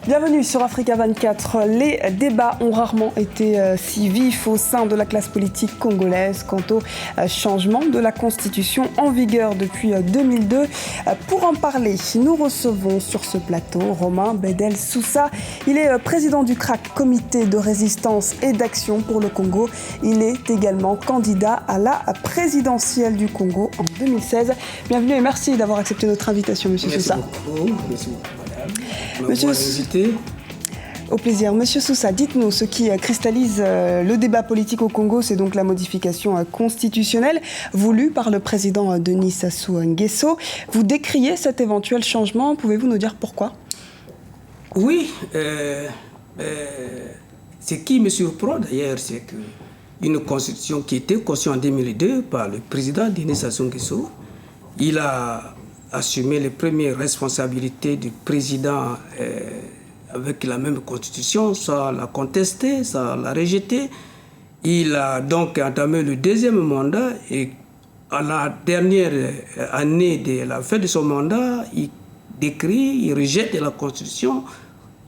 Bienvenue sur Africa 24. Les débats ont rarement été si vifs au sein de la classe politique congolaise quant au changement de la Constitution en vigueur depuis 2002. Pour en parler, nous recevons sur ce plateau Romain Bedel Sousa. Il est président du CRAC, Comité de résistance et d'action pour le Congo. Il est également candidat à la présidentielle du Congo en 2016. Bienvenue et merci d'avoir accepté notre invitation, Monsieur Sousa. Merci beaucoup, madame. Monsieur Au plaisir. Monsieur Sousa, dites-nous, ce qui cristallise le débat politique au Congo, c'est donc la modification constitutionnelle voulue par le président Denis Sassou Nguesso. Vous décriez cet éventuel changement, pouvez-vous nous dire pourquoi ? Oui, ce qui me surprend d'ailleurs, c'est qu'une constitution qui était conçue en 2002 par le président Denis Sassou Nguesso, il a assumé les premières responsabilités du président avec la même constitution, ça l'a contesté, ça l'a rejeté. Il a donc entamé le deuxième mandat et à la dernière année de la fin de son mandat, il décrit, il rejette la constitution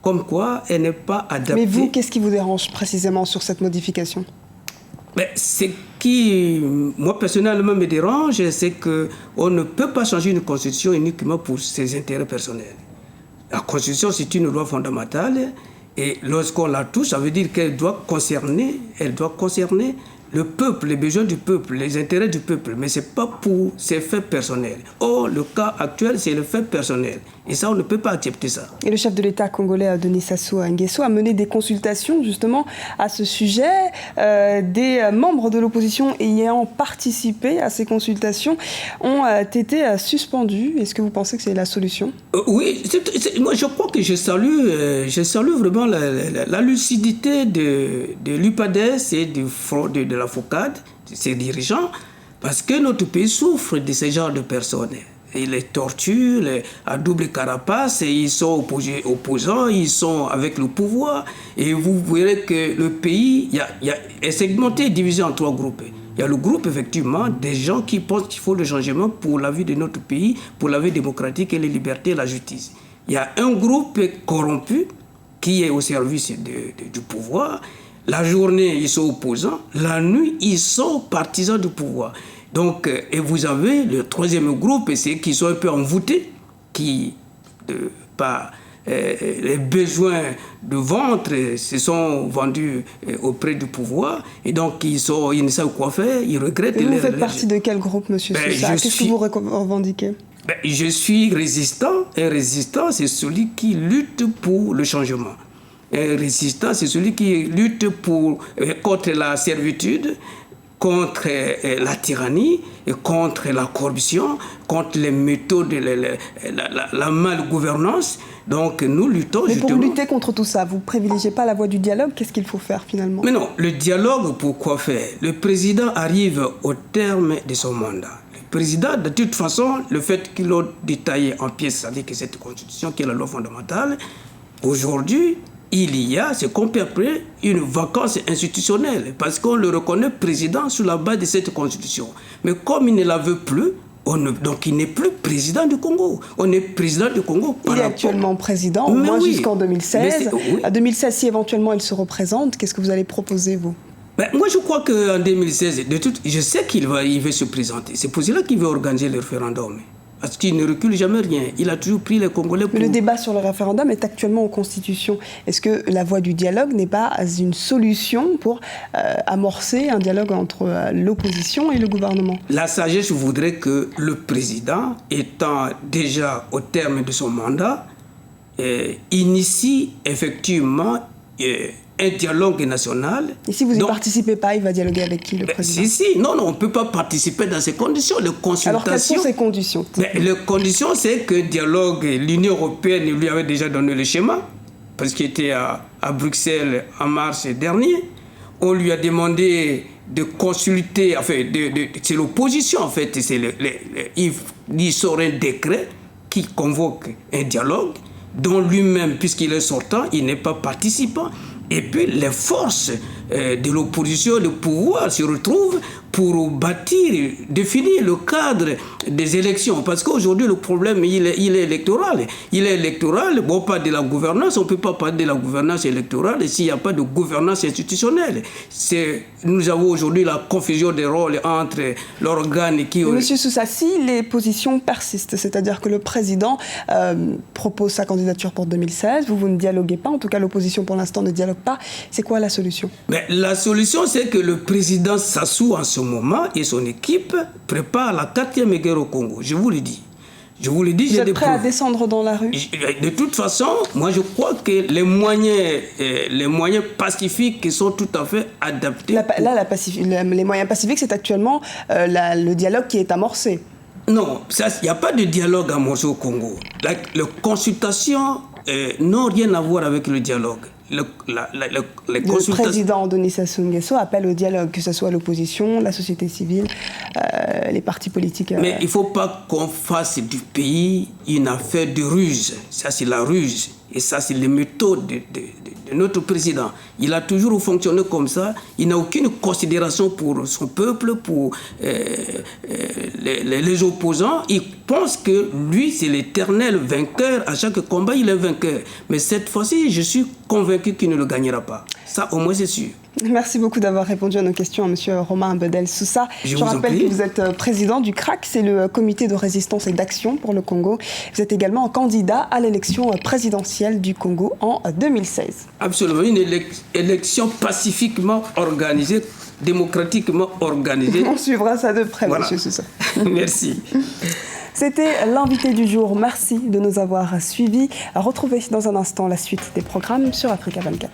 comme quoi elle n'est pas adaptée. Mais vous, qu'est-ce qui vous dérange précisément sur cette modification ? Ce qui, moi personnellement, me dérange, c'est qu'on ne peut pas changer une constitution uniquement pour ses intérêts personnels. La constitution, c'est une loi fondamentale et lorsqu'on la touche, ça veut dire qu'elle doit concerner le peuple, les besoins du peuple, les intérêts du peuple, mais ce n'est pas pour ses faits personnels. Or, le cas actuel, c'est le fait personnel. Et ça, on ne peut pas accepter ça. Et le chef de l'État congolais, Denis Sassou Nguesso, a mené des consultations justement à ce sujet. Des membres de l'opposition ayant participé à ces consultations ont été suspendus. Est-ce que vous pensez que c'est la solution ? Oui, moi je crois que je salue vraiment la lucidité de l'UPADES et de la FOCAD, de ses dirigeants, parce que notre pays souffre de ce genre de personnes. Et les tortures, à double carapace, et ils sont opposants, ils sont avec le pouvoir. Et vous verrez que le pays est segmenté, divisé en trois groupes. Il y a le groupe, effectivement, des gens qui pensent qu'il faut le changement pour la vie de notre pays, pour la vie démocratique et les libertés et la justice. Il y a un groupe corrompu qui est au service du pouvoir. La journée, ils sont opposants. La nuit, ils sont partisans du pouvoir. Donc, et vous avez le troisième groupe, c'est qui sont un peu envoûtés, qui, par les besoins de ventre, se sont vendus auprès du pouvoir. Et donc, ils ne savent quoi faire, ils regrettent. Et vous faites partie de quel groupe, monsieur Sousa ? Qu'est-ce que vous revendiquez ? Je suis résistant. Un résistant, c'est celui qui lutte pour le changement. Un résistant, c'est celui qui lutte contre la servitude, contre la tyrannie, et contre la corruption, contre les méthodes, la malgouvernance. Donc nous luttons. Mais pour lutter contre tout ça, vous ne privilégiez pas la voie du dialogue ? Qu'est-ce qu'il faut faire finalement ? Mais non, le dialogue, pourquoi faire ? Le président arrive au terme de son mandat. Le président, de toute façon, le fait qu'il a détaillé en pièces, c'est-à-dire que cette constitution qui est la loi fondamentale, aujourd'hui, il y a ce qu'on peut appeler une vacance institutionnelle, parce qu'on le reconnaît président sur la base de cette constitution. Mais comme il ne la veut plus, donc il n'est plus président du Congo. On est président du Congo. Il est actuellement président, au moins jusqu'en 2016. À 2016, si éventuellement il se représente, qu'est-ce que vous allez proposer, vous ? Moi, je crois qu'en 2016, je sais qu'il va se présenter. C'est pour cela qu'il veut organiser le référendum. Parce qu'il ne recule jamais rien. Il a toujours pris les Congolais pour... Mais le débat sur le référendum est actuellement en Constitution. Est-ce que la voie du dialogue n'est pas une solution pour amorcer un dialogue entre l'opposition et le gouvernement ? La sagesse voudrait que le président, étant déjà au terme de son mandat, initie effectivement un dialogue national. Et si vous n'y participez pas, il va dialoguer avec qui, le président ? Non, on ne peut pas participer dans ces conditions. Les consultations... Alors, quelles sont ces conditions ? Les conditions, c'est que dialogue, l'Union européenne lui avait déjà donné le schéma, parce qu'il était à Bruxelles en mars dernier. On lui a demandé de consulter, enfin, c'est l'opposition, en fait, il sort un décret qui convoque un dialogue, dont lui-même, puisqu'il est sortant, il n'est pas participant. Et puis les forces de l'opposition, le pouvoir se retrouvent pour bâtir, définir le cadre des élections. Parce qu'aujourd'hui, le problème, il est électoral. Il est électoral, bon, pas de la gouvernance. On ne peut pas parler de la gouvernance électorale s'il n'y a pas de gouvernance institutionnelle. Nous avons aujourd'hui la confusion des rôles entre l'organe qui... Monsieur Sousa, si les positions persistent, c'est-à-dire que le président propose sa candidature pour 2016, vous ne dialoguez pas, en tout cas l'opposition pour l'instant ne dialogue pas, c'est quoi la solution? Mais la solution, c'est que le président Sassou, en ce moment, et son équipe préparent la 4e guerre au Congo. Je vous le dis. Vous êtes prêt à descendre dans la rue? De toute façon, moi je crois que les moyens pacifiques sont tout à fait adaptés. Les moyens pacifiques, c'est actuellement le dialogue qui est amorcé. Non, il n'y a pas de dialogue amorcé au Congo. Les consultations n'ont rien à voir avec le dialogue. Le président Denis Sassou Nguesso appelle au dialogue, que ce soit l'opposition, la société civile, les partis politiques. Mais il ne faut pas qu'on fasse du pays une affaire de ruse. Ça, c'est la ruse. Et ça, c'est les méthodes de notre président. Il a toujours fonctionné comme ça. Il n'a aucune considération pour son peuple, pour les opposants. Il pense que lui, c'est l'éternel vainqueur. À chaque combat, il est vainqueur. Mais cette fois-ci, je suis convaincu qu'il ne le gagnera pas. Ça, au moins, c'est sûr. Merci beaucoup d'avoir répondu à nos questions, M. Romain Bedel Sousa. Je rappelle que vous êtes président du CRAC, c'est le comité de résistance et d'action pour le Congo. Vous êtes également candidat à l'élection présidentielle du Congo en 2016. Absolument, une élection pacifiquement organisée, démocratiquement organisée. On suivra ça de près, voilà. M. Sousa. Merci. C'était l'invité du jour. Merci de nous avoir suivis. Retrouvez dans un instant la suite des programmes sur Africa 24.